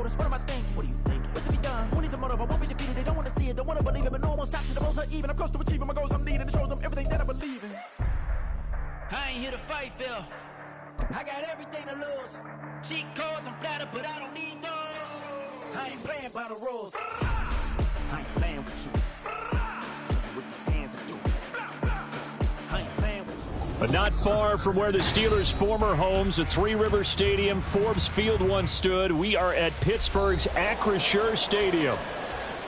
motives. What am I thinking? What do you think? What's to be done? Who needs a motive? I won't be defeated. They don't want to see it. Don't want to believe it. But no one won't stop to the most even. I'm close to achieving my goals. I'm needing to show them everything that I believe in. I ain't here to fight, Phil. I got everything to lose. Cheat codes, I'm flattered, but I don't need those. I ain't playing by the rules. I ain't playing with you. Show you what these hands are doing. I ain't playing with you. But not far from where the Steelers' former homes at Three Rivers Stadium, Forbes Field once stood, we are at Pittsburgh's Acrisure Stadium.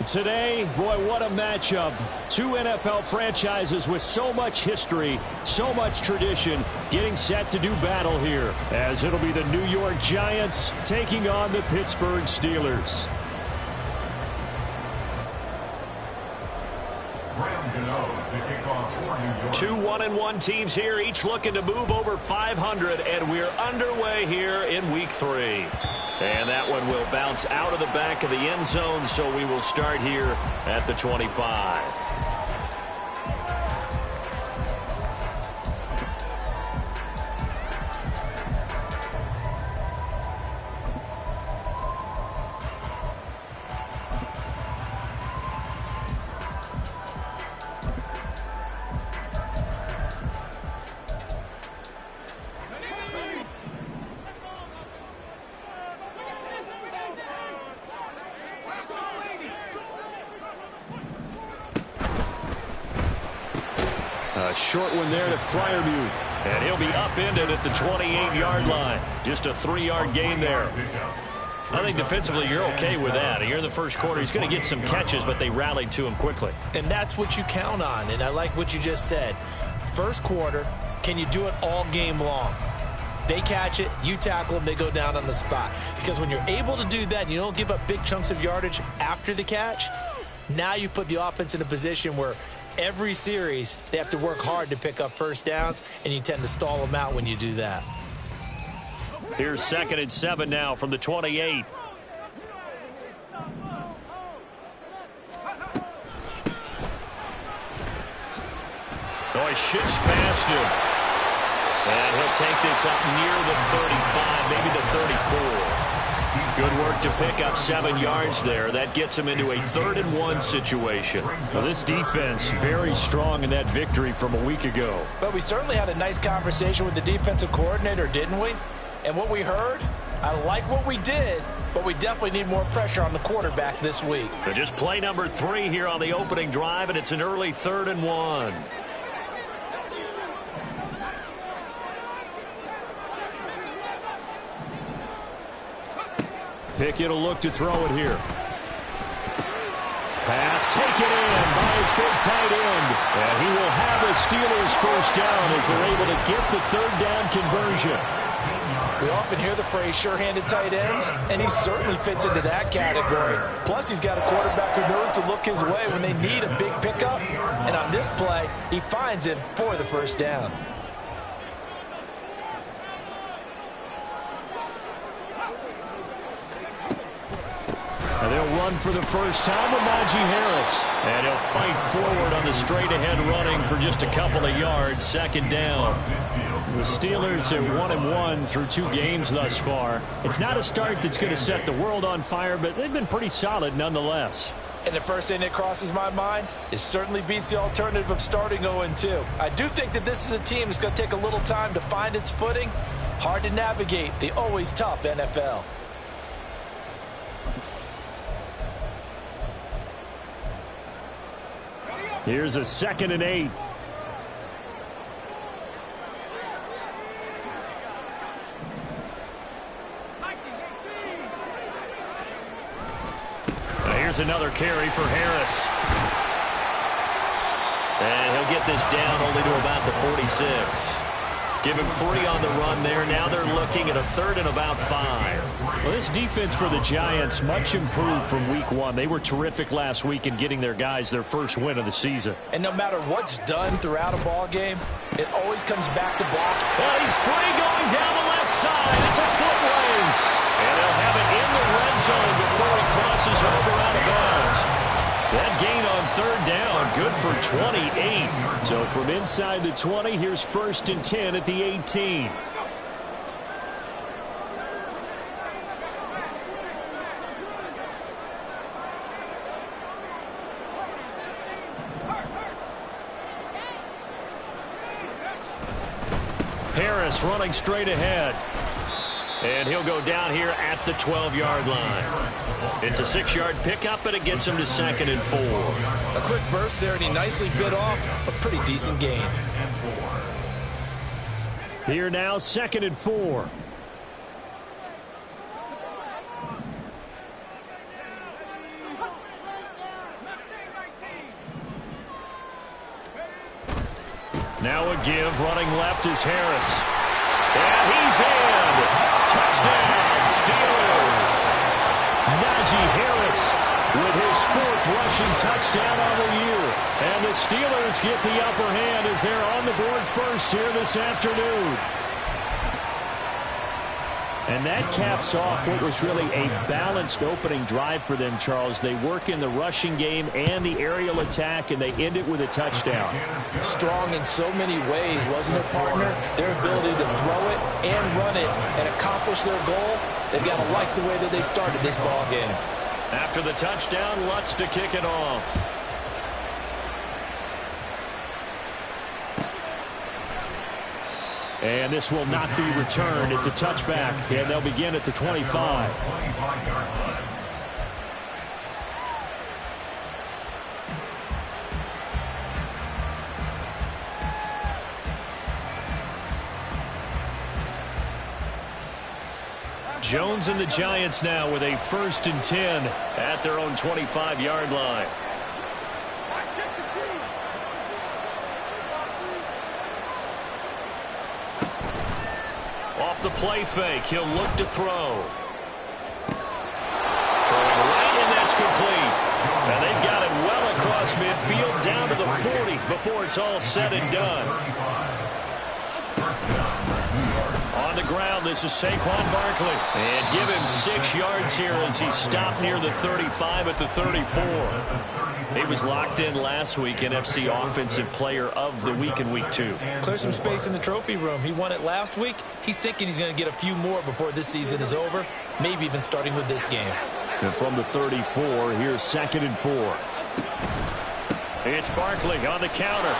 Today, boy, what a matchup. Two NFL franchises with so much history, so much tradition, getting set to do battle here, as it'll be the New York Giants taking on the Pittsburgh Steelers. 2 1-1 teams here, each looking to move over 500, and we're underway here in Week 3. And that one will bounce out of the back of the end zone, so we will start here at the 25. A short one there to Freiermuth. And he'll be upended at the 28-yard line. Just a 3-yard gain there. I think defensively you're okay with that. Here in the first quarter, he's going to get some catches, but they rallied to him quickly. And that's what you count on, and I like what you just said. First quarter, can you do it all game long? They catch it, you tackle them, they go down on the spot. Because when you're able to do that, and you don't give up big chunks of yardage after the catch, now you put the offense in a position where every series they have to work hard to pick up first downs, and you tend to stall them out when you do that. Here's 2nd and 7 now from the 28. Oh, he shifts past him. And he'll take this up near the 35, maybe the 34. Good work to pick up 7 yards there. That gets him into a 3rd and 1 situation. Well, this defense very strong in that victory from a week ago. But we certainly had a nice conversation with the defensive coordinator, didn't we? And what we heard, I like what we did, but we definitely need more pressure on the quarterback this week. But just play number 3 here on the opening drive, and it's an early 3rd and 1. Pickett will look to throw it here. Pass taken in by his big tight end. And he will have the Steelers first down as they're able to get the 3rd down conversion. We often hear the phrase sure-handed tight ends, and he certainly fits into that category. Plus, he's got a quarterback who knows to look his way when they need a big pickup. And on this play, he finds it for the first down. And they'll run for the first time with Najee Harris. And he'll fight forward on the straight-ahead running for just a couple of yards. 2nd down. The Steelers are 1-1 through 2 games thus far. It's not a start that's going to set the world on fire, but they've been pretty solid nonetheless. And the first thing that crosses my mind is certainly beats the alternative of starting 0-2. I do think that this is a team that's going to take a little time to find its footing. Hard to navigate the always tough NFL. Here's a 2nd and 8. Here's another carry for Harris. And he'll get this down only to about the 46. Give him 3 on the run there. Now they're looking at a 3rd and about 5. Well, this defense for the Giants much improved from week 1. They were terrific last week in getting their guys their first win of the season. And no matter what's done throughout a ball game, it always comes back to block. Well, he's free going down the left side. It's a foot race. And they'll have it in the red zone before he crosses over out of bounds. That gain on 3rd down, good for 28. So from inside the 20, here's 1st and 10 at the 18. Harris running straight ahead. And he'll go down here at the 12-yard line. It's a 6-yard pickup, and it gets him to 2nd and 4. A quick burst there, and he nicely bit off a pretty decent gain. Here now, 2nd and 4. Now a give, running left is Harris. And he's in. Touchdown, Steelers. Najee Harris with his 4th rushing touchdown on the year. And the Steelers get the upper hand as they're on the board first here this afternoon. And that caps off what was really a balanced opening drive for them, Charles. They work in the rushing game and the aerial attack, and they end it with a touchdown. Strong in so many ways, wasn't it, partner? Their ability to throw it and run it and accomplish their goal, they've got to like the way that they started this ball game. After the touchdown, Lutz to kick it off. And this will not be returned. It's a touchback, and they'll begin at the 25. Jones and the Giants now with a 1st and 10 at their own 25-yard line. Off the play fake, he'll look to throw. Throwing right, and that's complete. And they've got it well across midfield, down to the 40 before it's all said and done. On the ground, this is Saquon Barkley. And give him 6 yards here as he stopped near the 35 at the 34. He was locked in last week, NFC Offensive Player of the Week in Week 2. Clear some space in the trophy room. He won it last week. He's thinking he's going to get a few more before this season is over, maybe even starting with this game. And from the 34, here's 2nd and 4. It's Barkley on the counter.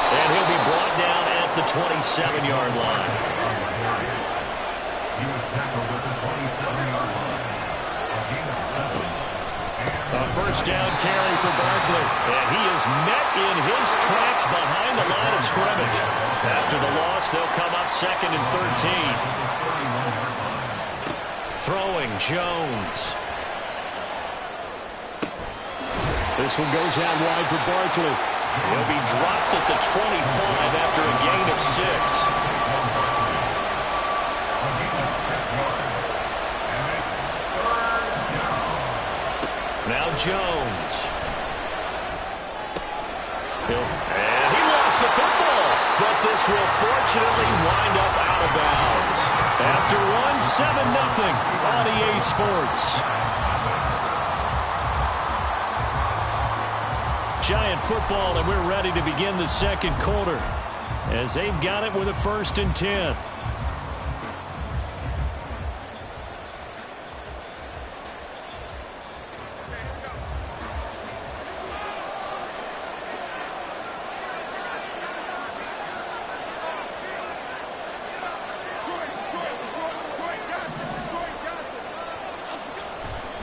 And he'll be brought down at the 27-yard line. He was tackled at the 27-yard line. A 1st down carry for Barkley. And he is met in his tracks behind the line of scrimmage. After the loss, they'll come up 2nd and 13. Throwing Jones. This one goes out wide for Barkley. He'll be dropped at the 25 after a gain of 6. Now Jones. And he lost the football, but this will fortunately wind up out of bounds. After one, 7-0 on EA Sports. Giant football, and we're ready to begin the 2nd quarter as they've got it with a 1st and 10.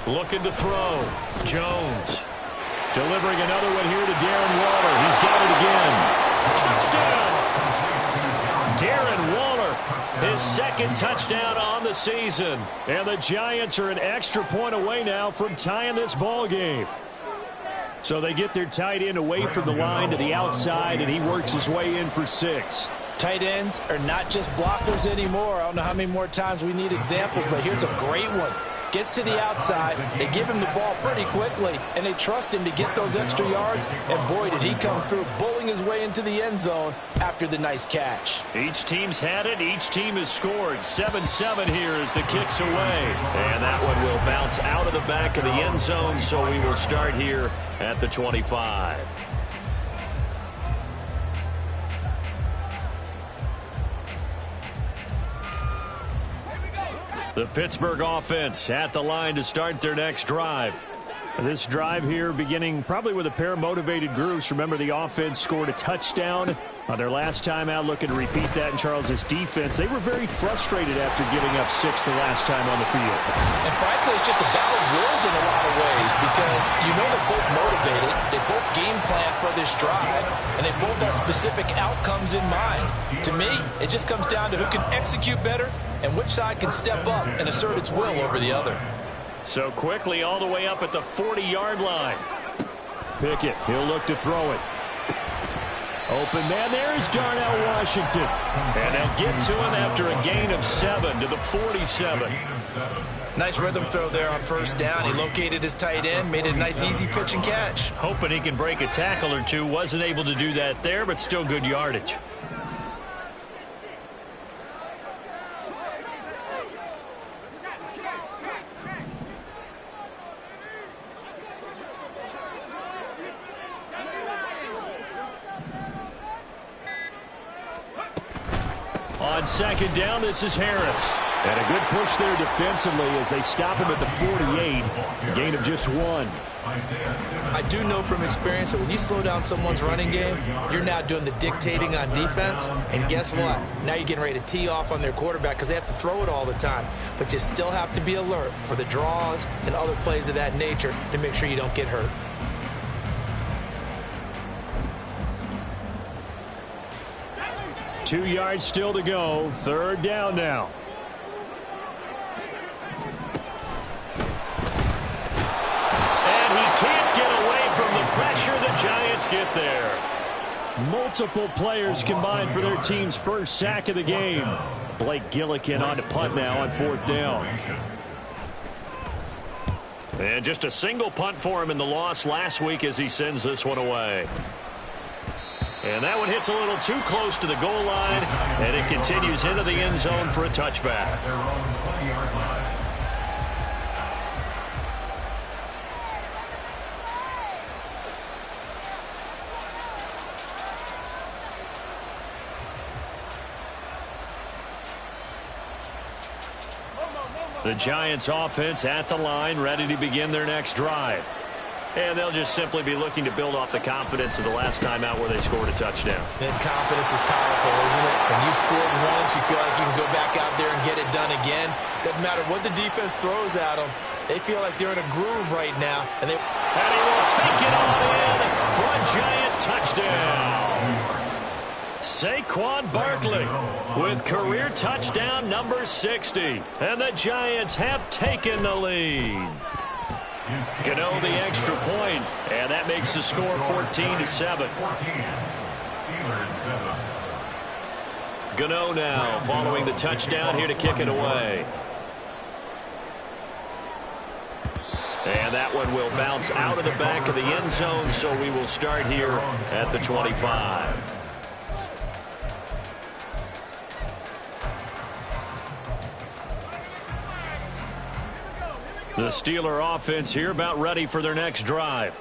Looking to throw. Jones. Delivering another one here to Darren Waller. He's got it again. Touchdown! Darren Waller, his 2nd touchdown on the season. And the Giants are an extra point away now from tying this ball game. So they get their tight end away from the line to the outside, and he works his way in for 6. Tight ends are not just blockers anymore. I don't know how many more times we need examples, but here's a great one. Gets to the outside, they give him the ball pretty quickly, and they trust him to get those extra yards, and boy, did he come through, bowling his way into the end zone after the nice catch. Each team's had it, each team has scored. 7-7 here as the kick's away. And that one will bounce out of the back of the end zone, so we will start here at the 25. The Pittsburgh offense at the line to start their next drive. This drive here beginning probably with a pair of motivated groups. Remember, the offense scored a touchdown on their last time out, looking to repeat that in Charles's defense. They were very frustrated after giving up 6 the last time on the field. And frankly, it's just a battle of wills in a lot of ways because you know they're both motivated. They both game plan for this drive, and they both have specific outcomes in mind. To me, it just comes down to who can execute better and which side can step up and assert its will over the other. So quickly all the way up at the 40-yard line. Pickett, he'll look to throw it. Open man, there's Darnell Washington. And they'll get to him after a gain of 7 to the 47. Nice rhythm throw there on first down. He located his tight end, made it a nice easy pitch and catch. Hoping he can break a tackle or two. Wasn't able to do that there, but still good yardage. On second down, this is Harris. And a good push there defensively as they stop him at the 48. A gain of just 1. I do know from experience that when you slow down someone's running game, you're now doing the dictating on defense. And guess what? Now you're getting ready to tee off on their quarterback because they have to throw it all the time. But you still have to be alert for the draws and other plays of that nature to make sure you don't get hurt. Two yards still to go. Third down now. And he can't get away from the pressure. The Giants get there. Multiple players combined for their team's first sack of the game. Blake Gillikin on to punt now on fourth down. And just a single punt for him in the loss last week as he sends this one away. And that one hits a little too close to the goal line, and it continues into the end zone for a touchback. The Giants offense at the line, ready to begin their next drive. And they'll just simply be looking to build off the confidence of the last time out where they scored a touchdown. And confidence is powerful, isn't it? When you've scored once, you feel like you can go back out there and get it done again. Doesn't matter what the defense throws at them. They feel like they're in a groove right now. And he will take it on in for a Giant touchdown. Saquon Barkley with career touchdown number 60. And the Giants have taken the lead. Gano the extra point, and that makes the score 14-7. Gano now following the touchdown here to kick it away. And that one will bounce out of the back of the end zone, so we will start here at the 25. The Steeler offense here about ready for their next drive.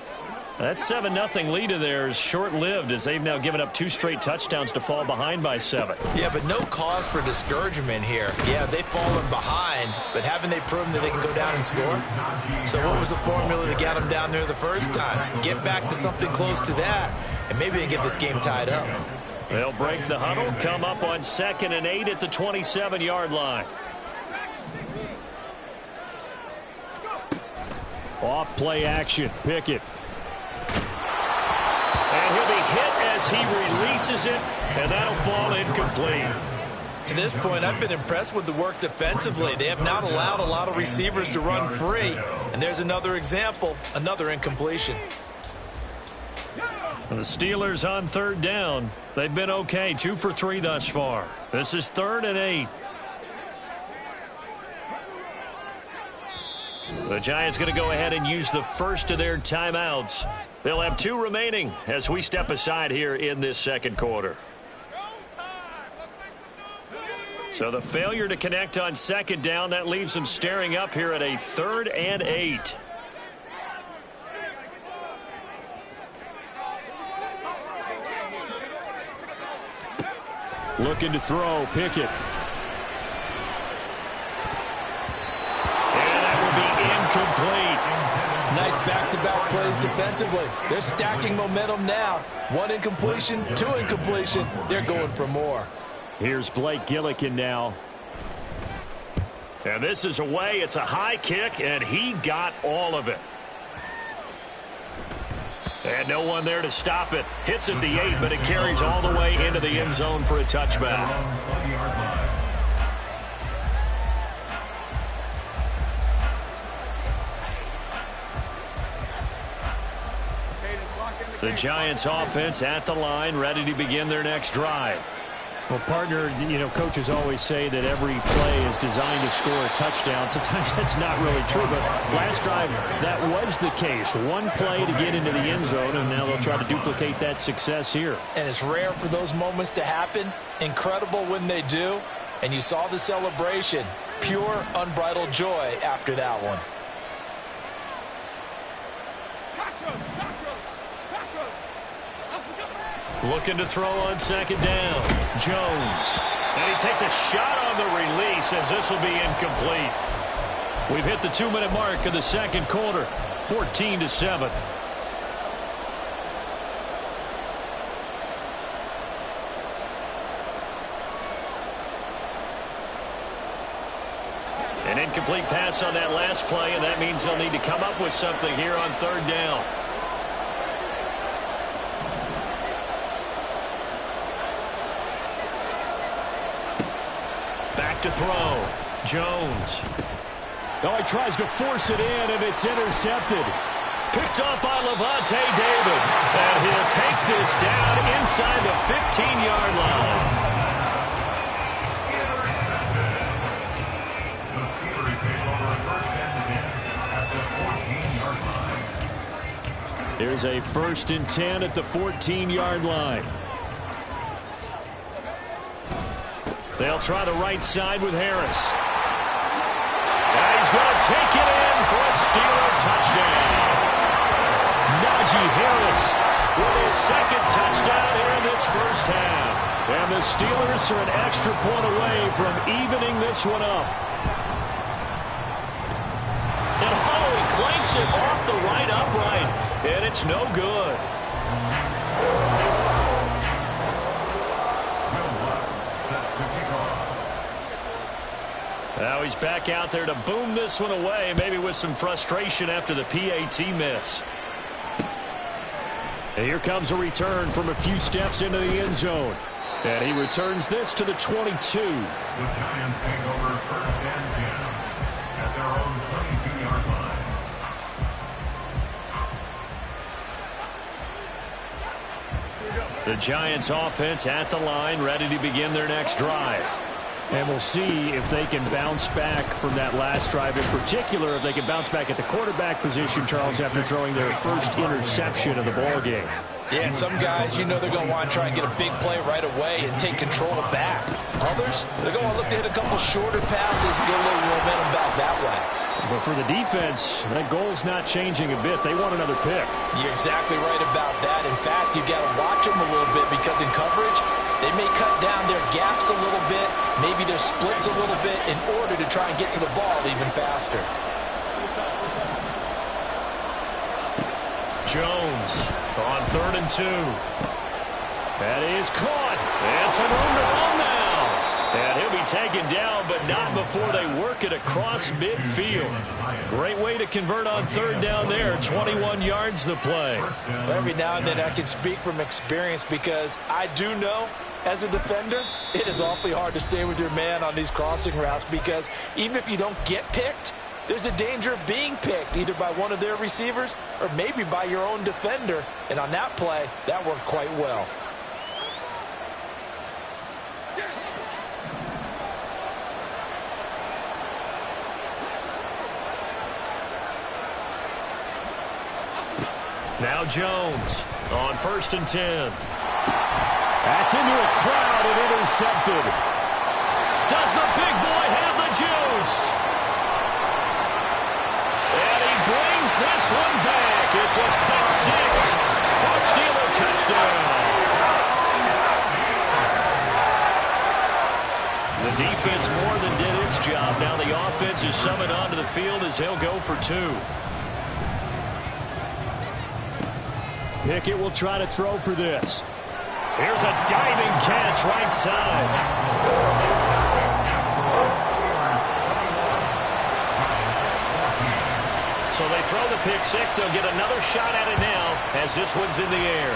That 7-0 lead of theirs short-lived as they've now given up 2 straight touchdowns to fall behind by 7. Yeah, but no cause for discouragement here. Yeah, they've fallen behind, but haven't they proven that they can go down and score? So what was the formula that got them down there the first time? Get back to something close to that, and maybe they can get this game tied up. They'll break the huddle, come up on 2nd and 8 at the 27-yard line. Off play action, Pickett. And he'll be hit as he releases it, and that'll fall incomplete. To this point, I've been impressed with the work defensively. They have not allowed a lot of receivers to run free. And there's another example, another incompletion. The Steelers on third down. They've been okay, 2 for 3 thus far. This is 3rd and 8. The Giants going to go ahead and use the first of their timeouts. They'll have 2 remaining as we step aside here in this second quarter. So the failure to connect on 2nd down, that leaves them staring up here at a 3rd and 8. Looking to throw, Pickett. And that will be incomplete. Nice back-to-back plays defensively. They're stacking momentum now. One incompletion, two incompletion. They're going for more. Here's Blake Gillikin now. And this is away. It's a high kick, and he got all of it. And no one there to stop it. Hits at the 8, but it carries all the way into the end zone for a touchback. The Giants offense at the line, ready to begin their next drive. Well, partner, coaches always say that every play is designed to score a touchdown. Sometimes that's not really true, but last drive, that was the case. One play to get into the end zone, and now they'll try to duplicate that success here. And it's rare for those moments to happen. Incredible when they do. And you saw the celebration. Pure, unbridled joy after that one. Looking to throw on second down. Jones. And he takes a shot on the release as this will be incomplete. We've hit the 2-minute mark of the second quarter. 14-7. An incomplete pass on that last play, and that means they'll need to come up with something here on third down. To throw. Jones. Oh, he tries to force it in, and it's intercepted. Picked up by Levante David. And he'll take this down inside the 15-yard line. The Steelers take over first and 10 at the 14-yard line. There's a 1st and 10 at the 14-yard line. They'll try the right side with Harris. And he's going to take it in for a Steeler touchdown. Najee Harris with his second touchdown here in this first half. And the Steelers are an extra point away from evening this one up. And he clanks it off the right upright. And it's no good. Now he's back out there to boom this one away, maybe with some frustration after the PAT miss. And here comes a return from a few steps into the end zone. And he returns this to the 22. The Giants take over first and 10 at their own 22-yard line. The Giants offense at the line, ready to begin their next drive. And we'll see if they can bounce back from that last drive. In particular, if they can bounce back at the quarterback position, Charles, after throwing their first interception of the ball game. Yeah, and some guys, they're going to want to try and get a big play right away and take control back. Others, they're going to look to hit a couple shorter passes, get a little momentum back that way. But for the defense, that goal's not changing a bit. They want another pick. You're exactly right about that. In fact, you got to watch them a little bit because in coverage, they may cut down their gaps a little bit, maybe their splits a little bit in order to try and get to the ball even faster. Jones on 3rd and 2. That is caught. And some room to run now. And he'll be taken down, but not before they work it across midfield. Great way to convert on 3rd down there. 21 yards the play. Every now and then I can speak from experience because I do know as a defender, it is awfully hard to stay with your man on these crossing routes because even if you don't get picked, there's a danger of being picked either by one of their receivers or maybe by your own defender. And on that play, that worked quite well. Now Jones on 1st and 10. That's into a crowd and intercepted. Does the big boy have the juice? And he brings this one back. It's a pick six for a Steeler touchdown. The defense more than did its job. Now the offense is summoned onto the field as they'll go for 2. Pickett will try to throw for this. Here's a diving catch right side. So they throw the pick six. They'll get another shot at it now as this one's in the air.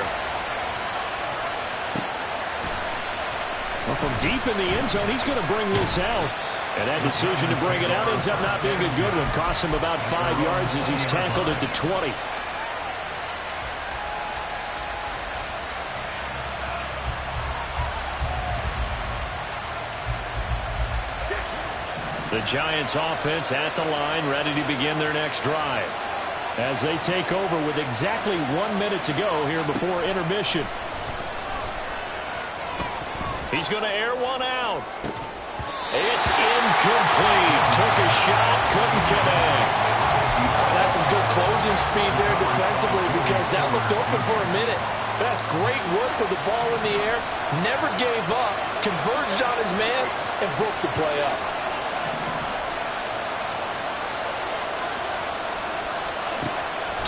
Well, from deep in the end zone, he's going to bring this out. And that decision to bring it out ends up not being a good one. Costs him about 5 yards as he's tackled at the 20. The Giants offense at the line, ready to begin their next drive. As they take over with exactly 1 minute to go here before intermission. He's going to air one out. It's incomplete. Took a shot, couldn't connect. That's some good closing speed there defensively because that looked open for a minute. That's great work with the ball in the air. Never gave up, converged on his man, and broke the play up.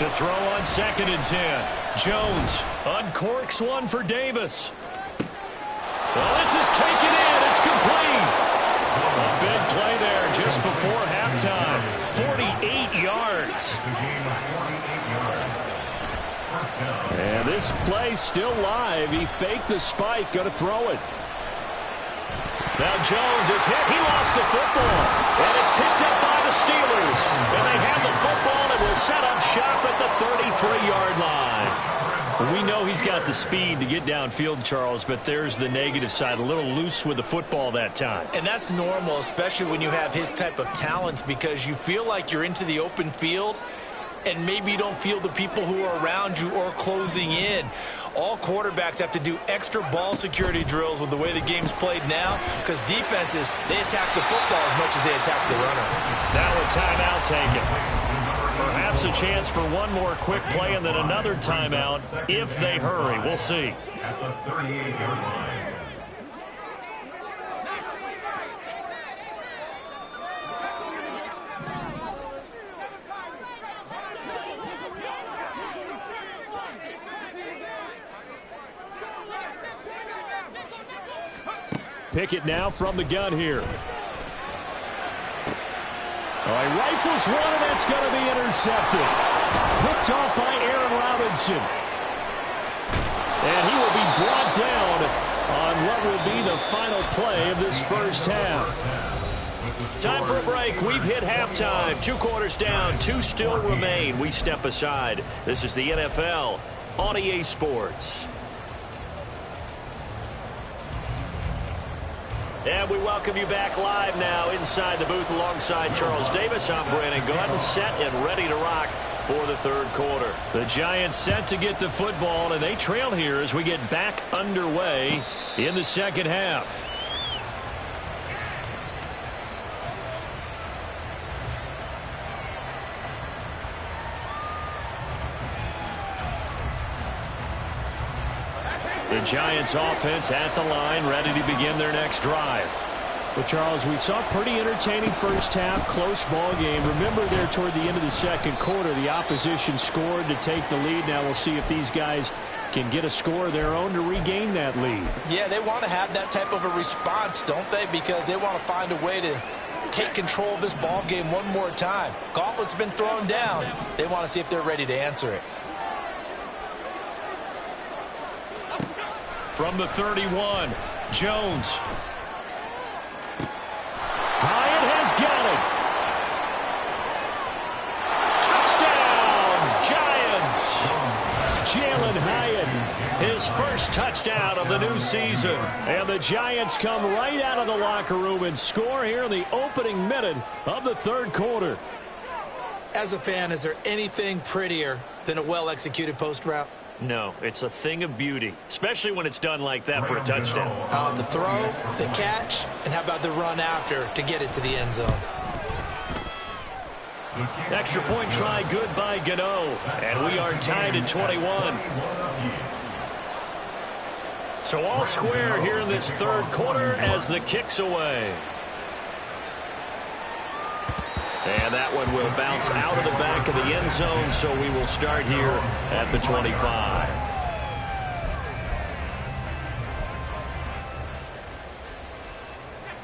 To throw on 2nd and 10. Jones uncorks one for Davis. Well, this is taken in. It's complete. A big play there just before halftime. 48 yards. And this play still live. He faked the spike. Going to throw it. Now Jones is hit. He lost the football. And it's picked up by the Steelers. And they have the football and will set up shop at the 33-yard line. We know he's got the speed to get downfield, Charles, but there's the negative side. A little loose with the football that time. And that's normal, especially when you have his type of talents, because you feel like you're into the open field and maybe you don't feel the people who are around you or closing in. All quarterbacks have to do extra ball security drills with the way the game's played now, because defenses, they attack the football as much as they attack the runner. Now a timeout taken. Perhaps a chance for one more quick play and then another timeout if they hurry. We'll see. At the 38-yard line. Pickett now from the gun here. Oh, he rifles one, and that's going to be intercepted. Picked off by Aaron Robinson. And he will be brought down on what will be the final play of this first half. Time for a break. We've hit halftime. 2 quarters down, 2 still remain. We step aside. This is the NFL on EA Sports. And we welcome you back live now inside the booth alongside Charles Davis. I'm Brandon Gordon, set and ready to rock for the third quarter. The Giants set to get the football, and they trail here as we get back underway in the second half. The Giants offense at the line, ready to begin their next drive. Well, Charles, we saw a pretty entertaining first half, close ball game. Remember there toward the end of the second quarter, the opposition scored to take the lead. Now we'll see if these guys can get a score of their own to regain that lead. Yeah, they want to have that type of a response, don't they? Because they want to find a way to take control of this ball game one more time. Gauntlet's been thrown down. They want to see if they're ready to answer it. From the 31, Jones. Hyatt has got it. Touchdown, Giants. Jalen Hyatt, his first touchdown of the new season. And the Giants come right out of the locker room and score here in the opening minute of the third quarter. As a fan, is there anything prettier than a well-executed post route? No, it's a thing of beauty, especially when it's done like that for a touchdown. The throw, the catch, and how about the run after to get it to the end zone? Extra point try, good by Gano, and we are tied at 21. So all square here in this third quarter as the kick's away. And that one will bounce out of the back of the end zone, so we will start here at the 25.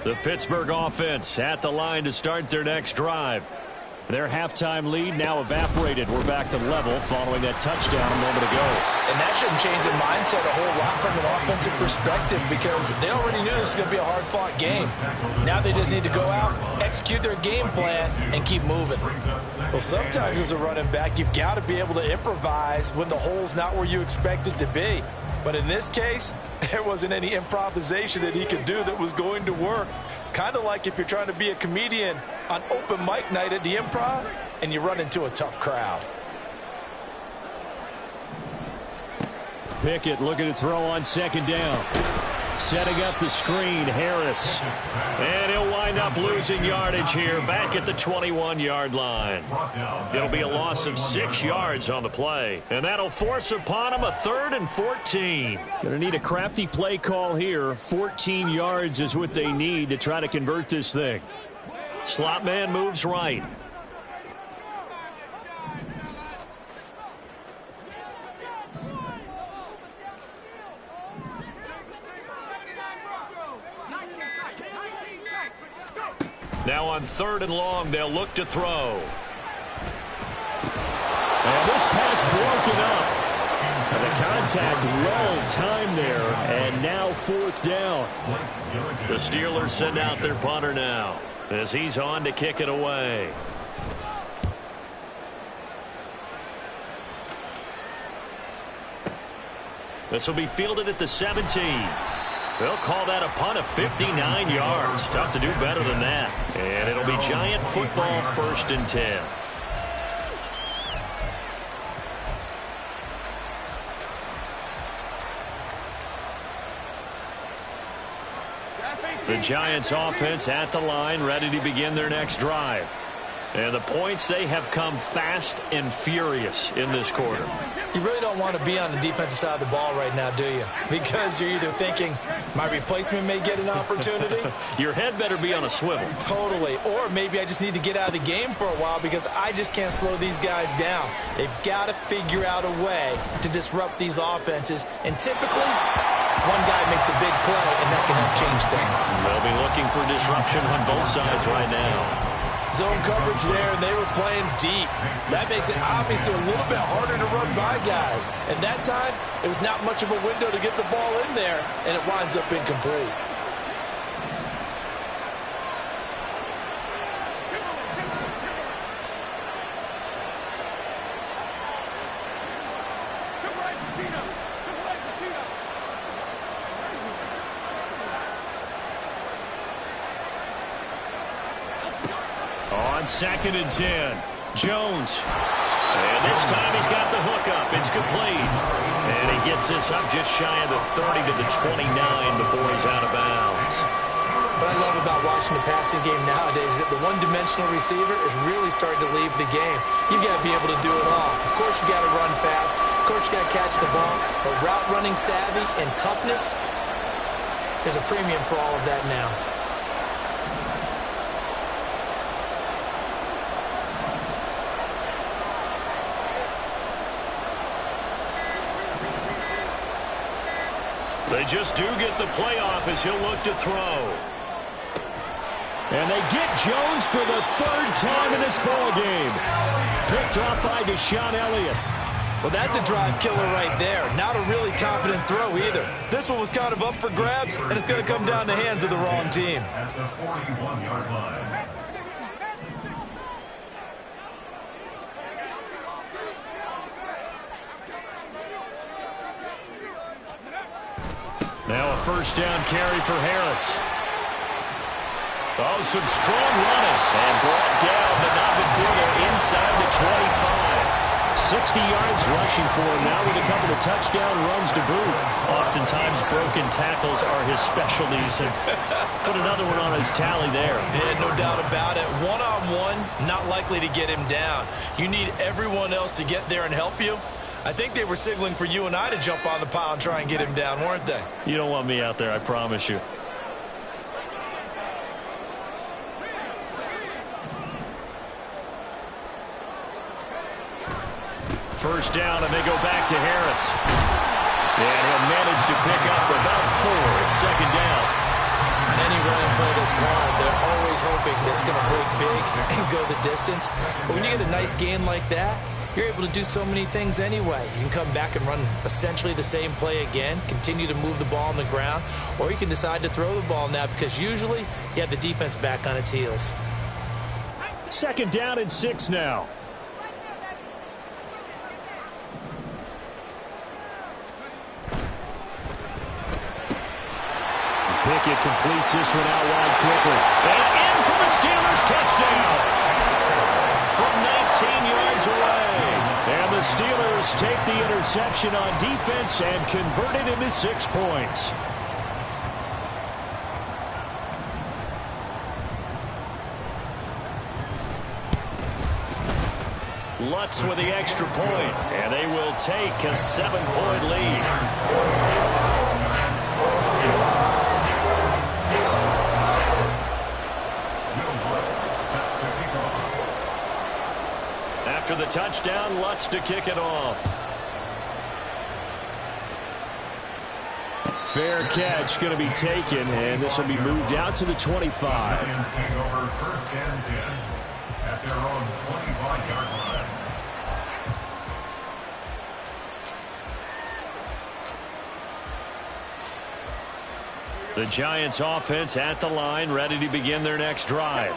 The Pittsburgh offense at the line to start their next drive. Their halftime lead now evaporated. We're back to level following that touchdown a moment ago. And that shouldn't change their mindset a whole lot from an offensive perspective because they already knew this was going to be a hard-fought game. Now they just need to go out, execute their game plan, and keep moving. Well, sometimes as a running back, you've got to be able to improvise when the hole's not where you expect it to be. But in this case, there wasn't any improvisation that he could do that was going to work. Kind of like if you're trying to be a comedian on open mic night at the Improv and you run into a tough crowd. Pickett looking to throw on second down. Setting up the screen, Harris. And he'll wind up losing yardage here back at the 21-yard line. It'll be a loss of 6 yards on the play. And that'll force upon him a 3rd and 14. Gonna need a crafty play call here. 14 yards is what they need to try to convert this thing. Slot man moves right. Now on 3rd and long, they'll look to throw. And this pass broken up. And the contact well timed there, and now 4th down. The Steelers send out their punter now as he's on to kick it away. This will be fielded at the 17. They'll call that a punt of 59 yards. Tough to do better than that. And it'll be Giant football, 1st and 10. The Giants offense at the line, ready to begin their next drive. And the points, they have come fast and furious in this quarter. You really don't want to be on the defensive side of the ball right now, do you? Because you're either thinking, my replacement may get an opportunity. Your head better be on a swivel. Totally. Or maybe I just need to get out of the game for a while because I just can't slow these guys down. They've got to figure out a way to disrupt these offenses. And typically, one guy makes a big play, and that can help change things. They'll be looking for disruption on both sides right now. Zone coverage there, and they were playing deep. That makes it obviously a little bit harder to run by guys. And that time, it was not much of a window to get the ball in there, and it winds up incomplete. On 2nd and 10, Jones. And this time he's got the hook up. It's complete. And he gets this up just shy of the 30 to the 29 before he's out of bounds. What I love about watching the passing game nowadays is that the one-dimensional receiver is really starting to leave the game. You've got to be able to do it all. Of course, you got to run fast. Of course, you got to catch the ball. But route running savvy and toughness, there's a premium for all of that now. They just do get the playoff as he'll look to throw. And they get Jones for the 3rd time in this ballgame. Picked off by Deshaun Elliott. Well, that's a drive killer right there. Not a really confident throw either. This one was kind of up for grabs, and it's going to come down the hands of the wrong team. At the 41-yard line. Now a 1st down carry for Harris. Oh, some strong running. And brought down, but not before they're inside the 25. 60 yards rushing for him now with a couple of touchdown runs to boot. Oftentimes broken tackles are his specialties. And put another one on his tally there. Yeah, no doubt about it. One-on-one, not likely to get him down. You need everyone else to get there and help you. I think they were signaling for you and I to jump on the pile and try and get him down, weren't they? You don't want me out there, I promise you. First down, and they go back to Harris. And he'll manage to pick up about 4. It's second down. On any running play that's called, they're always hoping that it's going to break big and go the distance. But when you get a nice gain like that, you're able to do so many things anyway. You can come back and run essentially the same play again, continue to move the ball on the ground, or you can decide to throw the ball now because usually you have the defense back on its heels. Second down and 6 now. Pickett completes this one out wide quickly. And in for the Steelers touchdown. From 19 yards away. And the Steelers take the interception on defense and convert it into 6 points. Lutz with the extra point, and they will take a 7-point lead. After the touchdown, Lutz to kick it off. Fair catch going to be taken, and this will be moved out to the 25. Take over first and 10 at their own 25-yard line. The Giants offense at the line, ready to begin their next drive.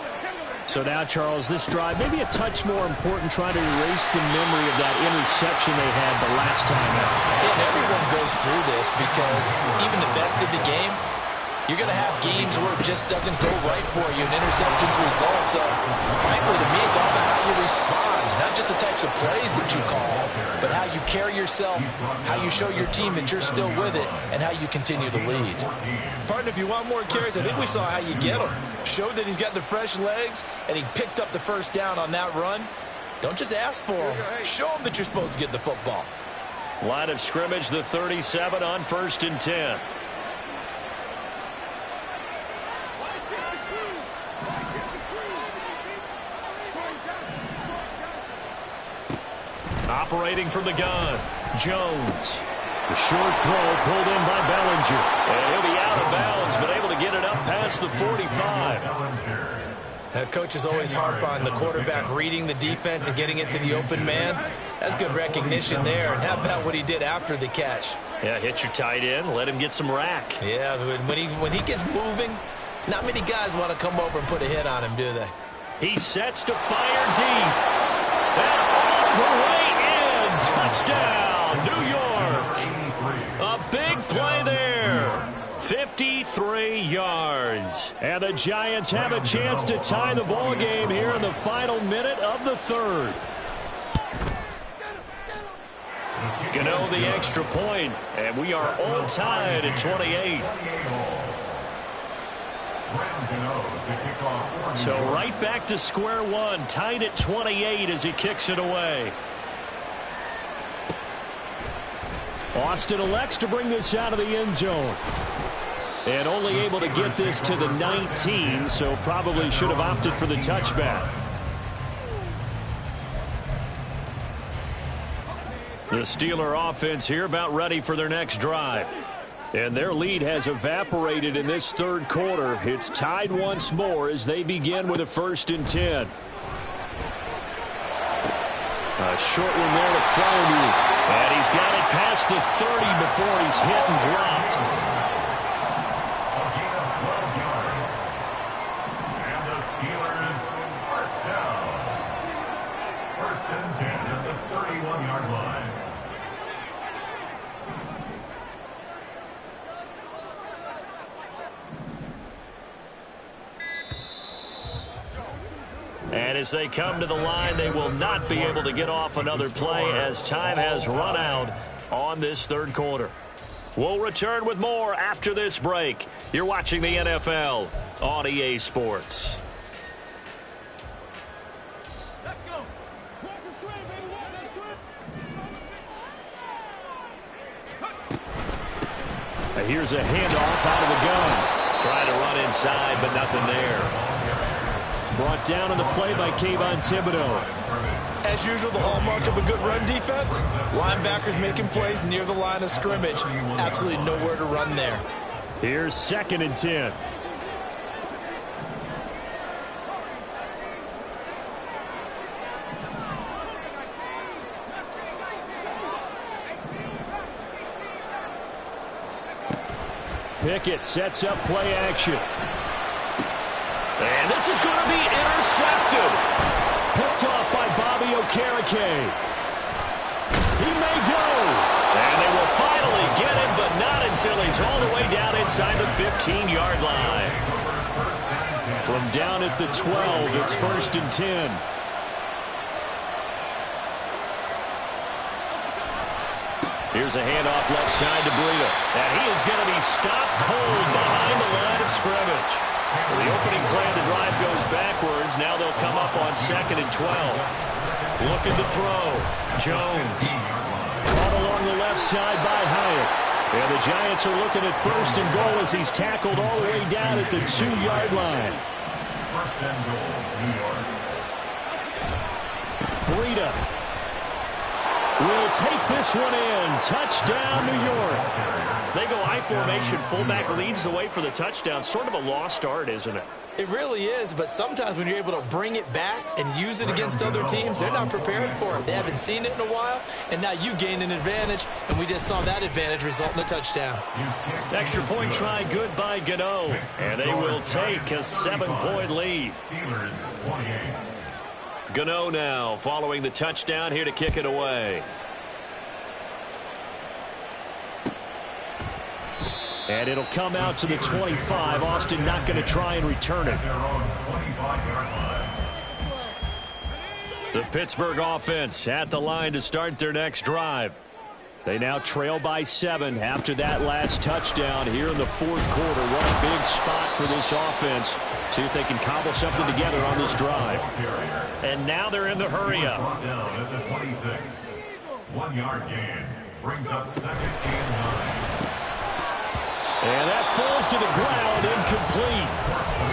So now, Charles, this drive maybe a touch more important, trying to erase the memory of that interception they had the last time out. Yeah, and everyone goes through this because even the best of the game, you're going to have games where it just doesn't go right for you and interceptions result. So, frankly, to me, it's all about how you respond, not just the types of plays that you call, but how you carry yourself, how you show your team that you're still with it, and how you continue to lead. Partner, if you want more carries, I think we saw how you get him. Showed that he's got the fresh legs, and he picked up the first down on that run. Don't just ask for him. Show him that you're supposed to get the football. Line of scrimmage, the 37 on 1st and 10. Operating from the gun, Jones. The short throw pulled in by Bellinger. And he'll be out of bounds, but able to get it up past the 45. Coaches always harp on the quarterback reading the defense and getting it to the open man. That's good recognition there. And how about what he did after the catch? Yeah, hit your tight end, let him get some rack. Yeah, when he gets moving, not many guys want to come over and put a hit on him, do they? He sets to fire deep. And all the way in. Touchdown, New York. A big play there. 53 yards. And the Giants have a chance to tie the ball game here in the final minute of the third. Gano the extra point, and we are all tied at 28. So right back to square one, tied at 28 as he kicks it away. Austin elects to bring this out of the end zone. And only able to get this to the 19, so probably should have opted for the touchback. The Steeler offense here about ready for their next drive. And their lead has evaporated in this third quarter. It's tied once more as they begin with a 1st and 10. A short one there to Freiermuth. And he's got it past the 30 before he's hit and dropped. And as they come to the line, they will not be able to get off another play as time has run out on this third quarter. We'll return with more after this break. You're watching the NFL on EA Sports. Here's a handoff out of the gun. Trying to run inside, but nothing there. Brought down on the play by Kayvon Thibodeau. As as usual, the hallmark of a good run defense. Linebackers making plays near the line of scrimmage. Absolutely nowhere to run there. Here's 2nd and 10. Pickett sets up play action. And this is going to be intercepted. Picked off by Bobby Okereke. He may go. And they will finally get him, but not until he's all the way down inside the 15-yard line. From down at the 12, it's 1st and 10. Here's a handoff left side to Breida. And he is going to be stopped cold behind the line of scrimmage. Well, the opening play of the drive goes backwards. Now they'll come up on 2nd and 12. Looking to throw. Jones. Caught along the left side by Hyatt. And the Giants are looking at 1st and goal as he's tackled all the way down at the 2-yard line. 1st and goal, New York. Breida will take this one in. Touchdown, New York. They go I formation. Fullback leads the way for the touchdown. Sort of a lost start, isn't it? It really is, but sometimes when you're able to bring it back and use it against other teams, they're not prepared for it. They haven't seen it in a while, and now you gain an advantage, and we just saw that advantage result in a touchdown. Extra point try good by Gano, and they will take a 7-point lead. Steelers 28. Gano now following the touchdown here to kick it away. And it'll come out to the 25. Austin not going to try and return it. The Pittsburgh offense at the line to start their next drive. They now trail by 7 after that last touchdown here in the 4th quarter. What a big spot for this offense. See if they can cobble something together on this drive. And now they're in the hurry-up. Down at the 26. 1-yard gain brings up 2nd and 9. And that falls to the ground, incomplete.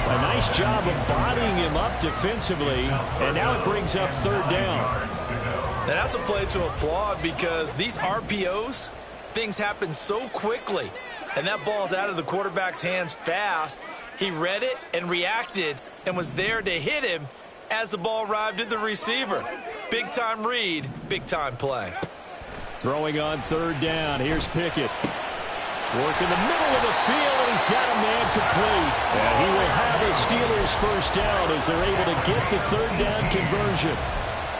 A nice job of bodying him up defensively, and now it brings up 3rd down. Now that's a play to applaud because these RPOs, things happen so quickly, and that ball's out of the quarterback's hands fast. He read it and reacted and was there to hit him as the ball arrived at the receiver. Big-time read, big-time play. Throwing on 3rd down. Here's Pickett. Work in the middle of the field, and he's got a man complete. And he will have a Steelers 1st down as they're able to get the 3rd down conversion.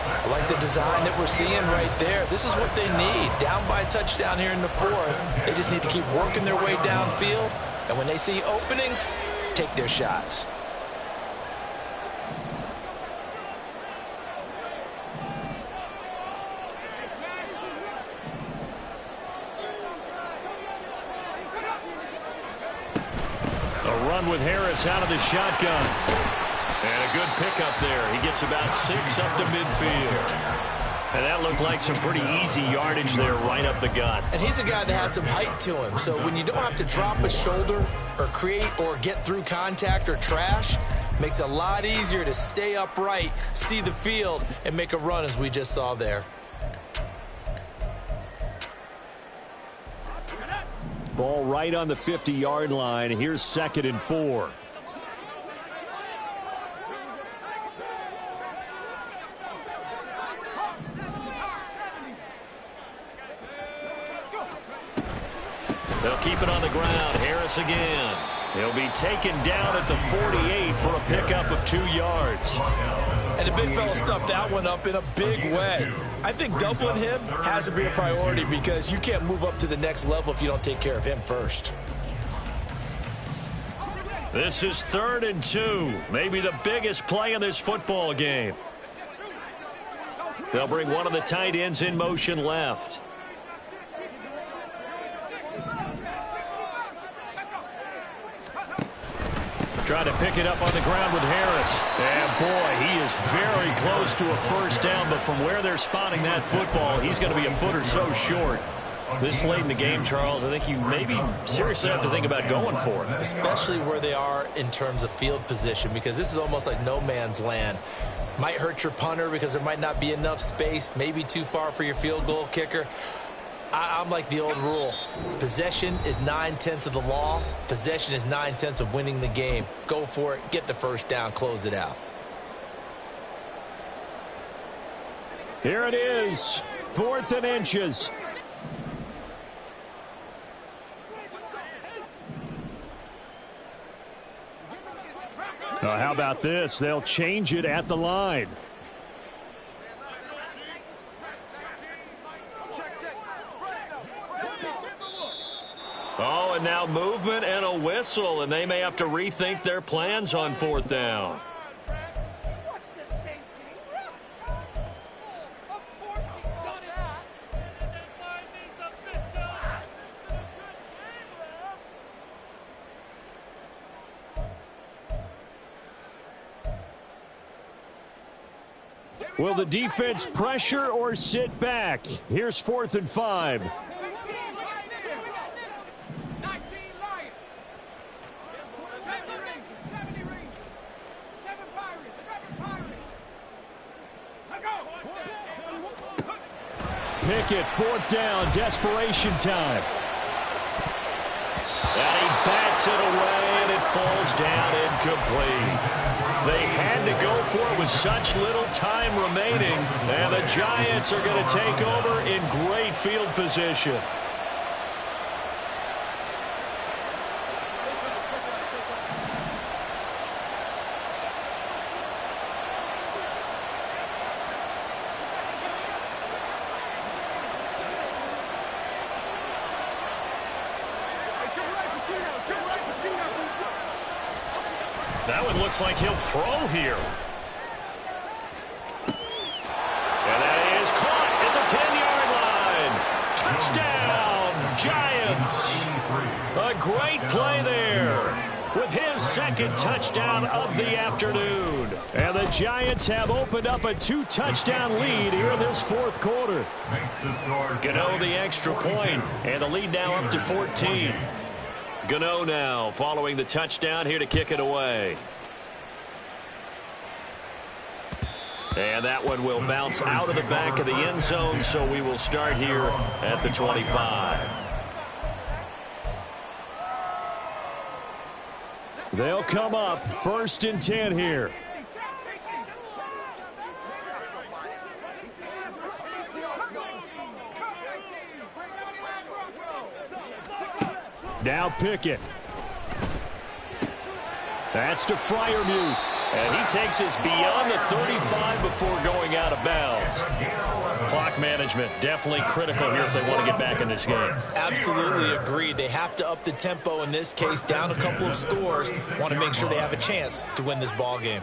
I like the design that we're seeing right there. This is what they need. Down by a touchdown here in the 4th. They just need to keep working their way downfield. And when they see openings, take their shots. A run with Harris out of the shotgun. And a good pickup there. He gets about 6 up to midfield. And that looked like some pretty easy yardage there right up the gut. And he's a guy that has some height to him. So when you don't have to drop a shoulder or create or get through contact or trash, makes it a lot easier to stay upright, see the field, and make a run as we just saw there. Ball right on the 50-yard line. Here's 2nd and 4. They'll keep it on the ground. Harris again. He'll be taken down at the 48 for a pickup of 2 yards. And the big fella stuffed that one up in a big way. I think doubling him has to be a priority because you can't move up to the next level if you don't take care of him first. This is 3rd and 2. Maybe the biggest play in this football game. They'll bring one of the tight ends in motion left. Trying to pick it up on the ground with Harris. And boy, he is very close to a 1st down, but from where they're spotting that football, he's going to be a foot or so short. This late in the game, Charles, I think you maybe seriously have to think about going for it. Especially where they are in terms of field position, because this is almost like no man's land. Might hurt your punter because there might not be enough space, maybe too far for your field goal kicker. I'm like the old rule. Possession is 9/10 of the law. Possession is 9/10 of winning the game. Go for it. Get the first down. Close it out. Here it is. 4th and inches. How about this? They'll change it at the line. Oh, and now movement and a whistle, and they may have to rethink their plans on 4th down. Will the defense pressure or sit back? Here's 4th and 5. Pickett, 4th down, desperation time. And he bats it away, and it falls down incomplete. They had to go for it with such little time remaining, and the Giants are going to take over in great field position. That one looks like he'll throw here. And that is caught at the 10-yard line. Touchdown, Giants. A great play there with his 2nd touchdown of the afternoon. And the Giants have opened up a 2-touchdown lead here in this 4th quarter. Gano the extra point, and the lead now up to 14. Gano now following the touchdown here to kick it away. And that one will bounce out of the back of the end zone, so we will start here at the 25. They'll come up 1st and 10 here. Now Pickett. That's to Freiermuth. And he takes us beyond the 35 before going out of bounds. Clock management definitely critical here if they want to get back in this game. Absolutely agreed. They have to up the tempo in this case, down a couple of scores. Want to make sure they have a chance to win this ball game.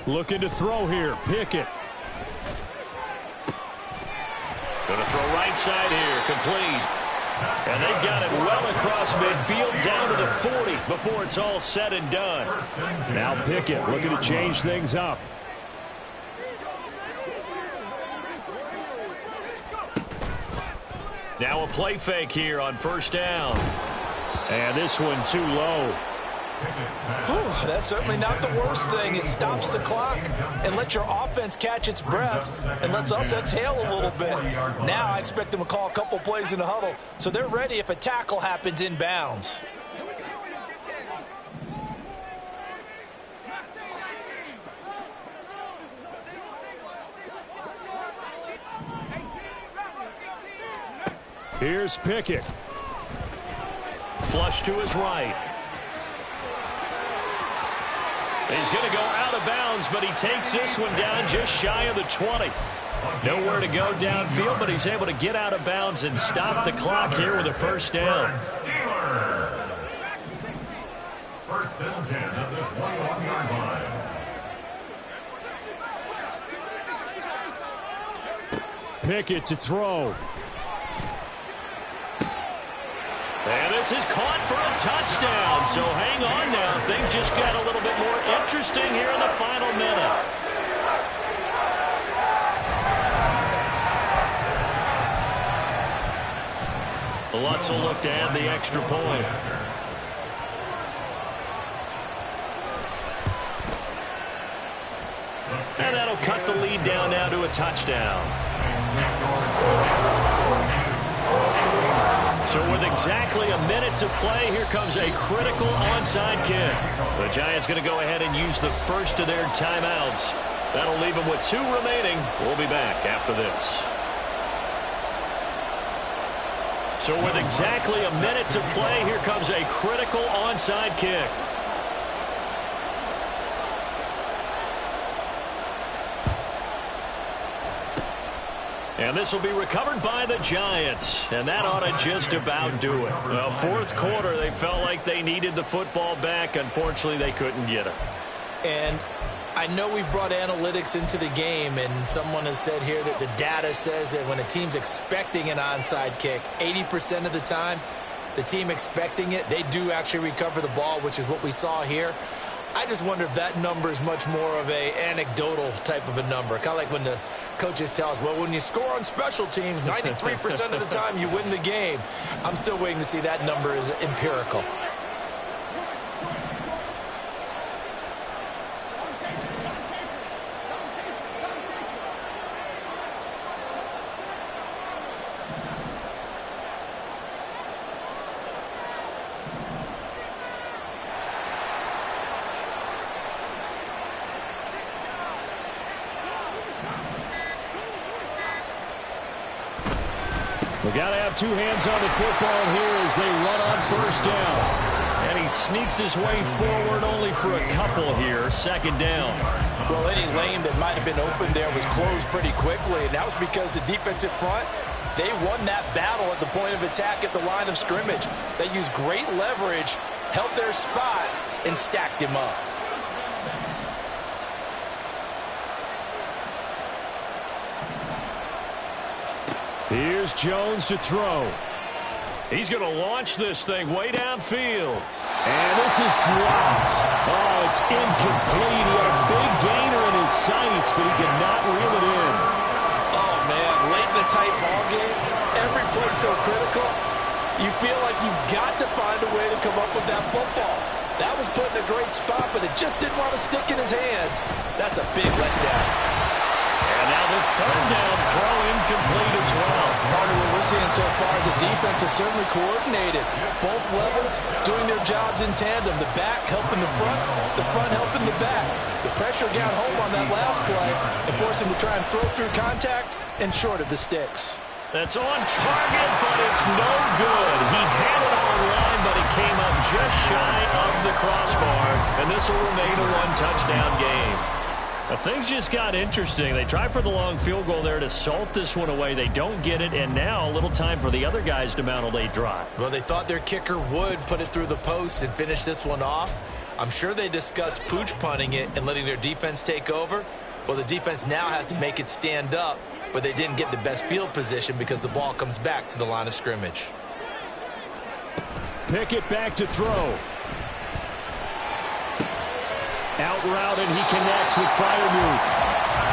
Looking to throw here. Pickett. Going to throw right side here. Complete. And they've got it well across midfield down to the 40 before it's all said and done. Now Pickett looking to change things up. Now a play fake here on 1st down. And this one too low. Whew, that's certainly not the worst thing. It stops the clock and lets your offense catch its breath and lets us exhale a little bit. Now I expect them to call a couple plays in the huddle so they're ready if a tackle happens in bounds. Here's Pickett. Flush to his right. He's going to go out of bounds, but he takes this one down just shy of the 20. Nowhere to go downfield, but he's able to get out of bounds and stop the clock here with a 1st down. 1st and 10 at the 21-yard line. Pickett to throw. And this is caught for a touchdown. So hang on now. Things just got a little bit more interesting here in the final minute. Lutz will look to add the extra point. And that'll cut the lead down now to a touchdown. So with exactly a minute to play, here comes a critical onside kick. The Giants going to go ahead and use the first of their timeouts. That'll leave them with 2 remaining. We'll be back after this. So with exactly a minute to play, here comes a critical onside kick. And this will be recovered by the Giants. And that ought to just about do it. Well, fourth quarter, they felt like they needed the football back. Unfortunately, they couldn't get it. And I know we brought analytics into the game, and someone has said here that the data says that when a team's expecting an onside kick, 80% of the time, the team expecting it, they do actually recover the ball, which is what we saw here. I just wonder if that number is much more of a anecdotal type of a number. Kind of like when the coaches tell us, well, when you score on special teams, 93% of the time you win the game. I'm still waiting to see that number is empirical. We got to have 2 hands on the football here as they run on first down. And he sneaks his way forward only for a couple here. Second down. Well, any lane that might have been open there was closed pretty quickly, and that was because the defensive front, they won that battle at the point of attack at the line of scrimmage. They used great leverage, held their spot, and stacked him up. Here's Jones to throw. He's going to launch this thing way downfield. And this is dropped. Oh, it's incomplete. He had a big gainer in his sights, but he could not reel it in. Oh, man, late in the tight ball game, every play so critical, you feel like you've got to find a way to come up with that football. That was put in a great spot, but it just didn't want to stick in his hands. That's a big letdown. And now the third down throw incomplete as well. Part of what we're seeing so far is the defense is certainly coordinated. Both levels doing their jobs in tandem. The back helping the front helping the back. The pressure got home on that last play and forced him to try and throw through contact and short of the sticks. That's on target, but it's no good. He had it on the line, but it came up just shy of the crossbar. And this will remain a 1-touchdown game. Now, things just got interesting. They try for the long field goal there to salt this one away. They don't get it, and now a little time for the other guys to mount a late drive. Well, they thought their kicker would put it through the post and finish this one off. I'm sure they discussed pooch punting it and letting their defense take over. Well, the defense now has to make it stand up, but they didn't get the best field position because the ball comes back to the line of scrimmage. Pickett back to throw. Out route, and he connects with Freiermuth.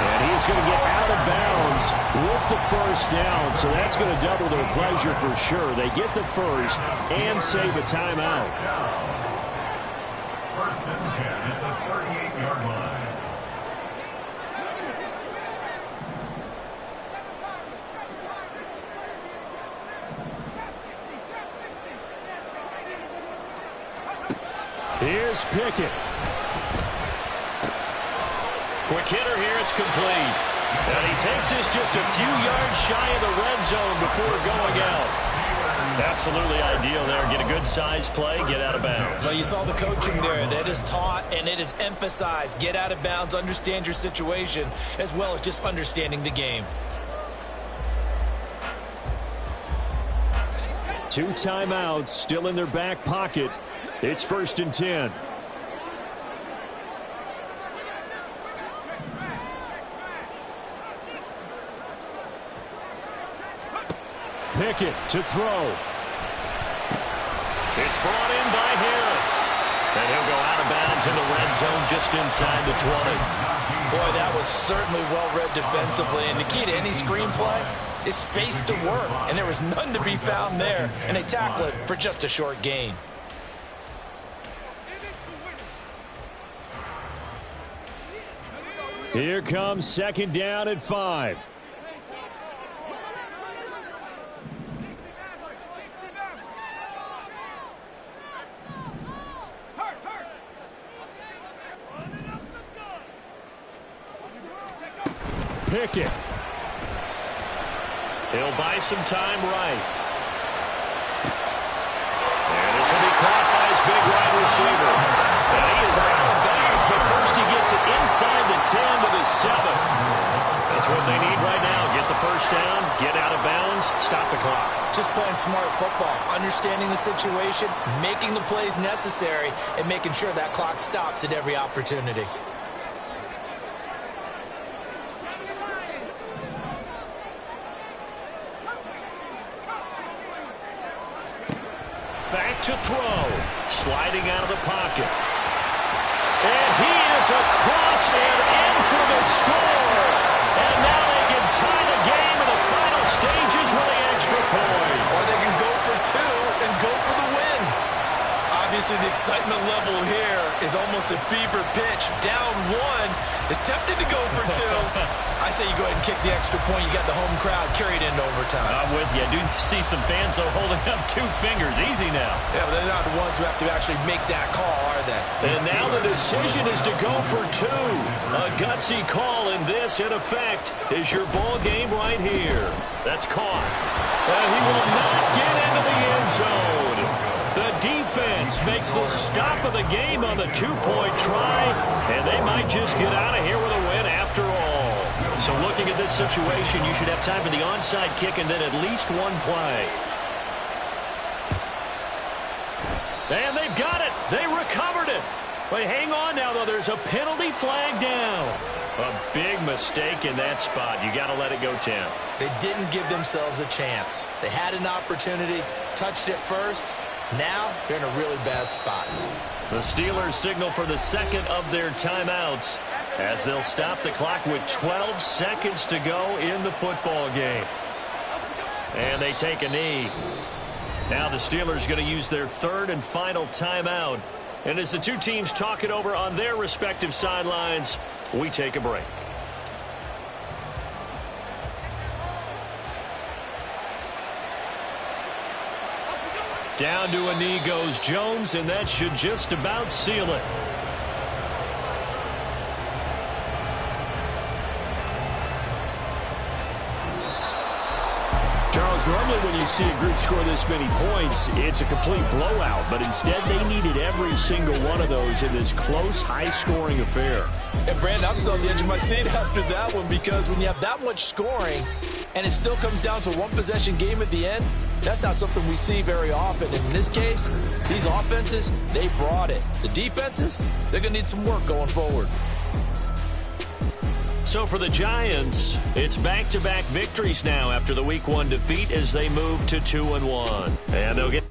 And he's going to get out of bounds with the first down, so that's going to double their pleasure for sure. They get the first and save a timeout. First and 10 at the 38-yard line. Here's Pickett. Quick hitter here, it's complete. And he takes this just a few yards shy of the red zone before going out. Absolutely ideal there. Get a good size play, get out of bounds. Well, you saw the coaching there. That is taught and it is emphasized. Get out of bounds, understand your situation, as well as just understanding the game. 2 timeouts still in their back pocket. It's 1st and 10. Pickett to throw. It's brought in by Harris. And he'll go out of bounds in the red zone just inside the 20. Boy, that was certainly well read defensively. And the key to any screenplay, is space to work, and there was none to be found there, and they tackle it for just a short gain. Here comes second down at 5. Pickett. He'll buy some time right. And this will be caught by his big wide receiver. And he is out of bounds, but first he gets it inside the 10 to the 7. That's what they need right now. Get the first down, get out of bounds, stop the clock. Just playing smart football, understanding the situation, making the plays necessary, and making sure that clock stops at every opportunity. Back to throw. Sliding out of the pocket. And he is across and in for the score. And now they can tie the game in the final stages with the extra point. Or they can go for 2 and go for the win. Obviously, the excitement level here is almost a fever pitch. Down 1 is tempted to go for 2. I say you go ahead and kick the extra point. You got the home crowd carried into overtime. I'm with you. I do see some fans, though, holding up 2 fingers. Easy now. Yeah, but they're not the ones who have to actually make that call, are they? And now the decision is to go for 2. A gutsy call, and this, in effect, is your ball game right here. That's caught. And he will not get into the end zone. The defense makes the stop of the game on the 2-point try, and they might just get out of here with a win after all. So looking at this situation, you should have time for the onside kick and then at least 1 play. And they've got it. They recovered it. But hang on now, though. There's a penalty flag down. A big mistake in that spot. You got to let it go 10. They didn't give themselves a chance. They had an opportunity, touched it first. Now they're in a really bad spot. The Steelers signal for the second of their timeouts as they'll stop the clock with 12 seconds to go in the football game. And they take a knee. Now the Steelers going to use their third and final timeout. And as the two teams talk it over on their respective sidelines, we take a break. Down to a knee goes Jones, and that should just about seal it. Charles, normally when you see a group score this many points, it's a complete blowout. But instead, they needed every single one of those in this close, high-scoring affair. And, Brandon, I'm still on the edge of my seat after that one, because when you have that much scoring and it still comes down to a one-possession game at the end, that's not something we see very often. In this case, these offenses, they brought it. The defenses, they're going to need some work going forward. So for the Giants, it's back-to-back victories now after the Week 1 defeat as they move to 2-1. And they'll get